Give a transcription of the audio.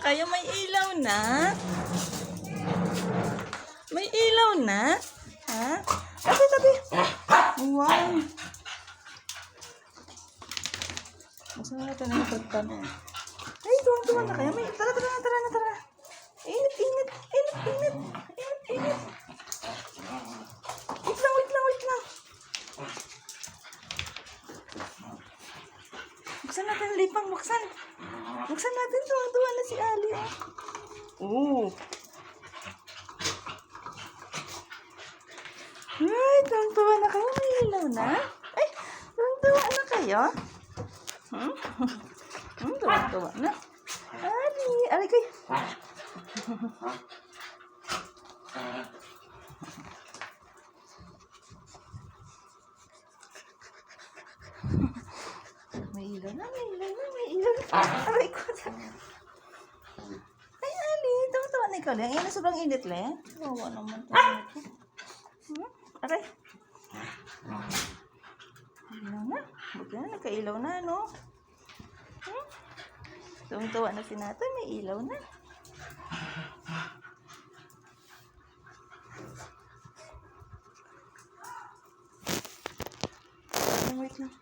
kayo? May ilaw na? May ilaw na? Ha? Tabi, tabi. Wow. Buksan natin ang pagtan. Ay, tuwang-tuwa na kayo. May, tara. Init. Wait lang. Buksan natin ang lipang, buksan. Buksan natin, tuwang-tuwa na si Ali. Oh. Ay, tuwang-tuwa na kayo. May ilaw na? Ay, tuwang-tuwa na kayo? Tuwang-tuwa na. Ali kayo. May ilaw na. Aray ko. Ay, Ali, tuwang-tuwa na ikaw. Ang sobrang init, le. Wawa naman. Aray. Ilaw na. Buti na, nagka-ilaw na, no? Tuwang-tuwa na si Nathan, may ilaw na. Wait lang.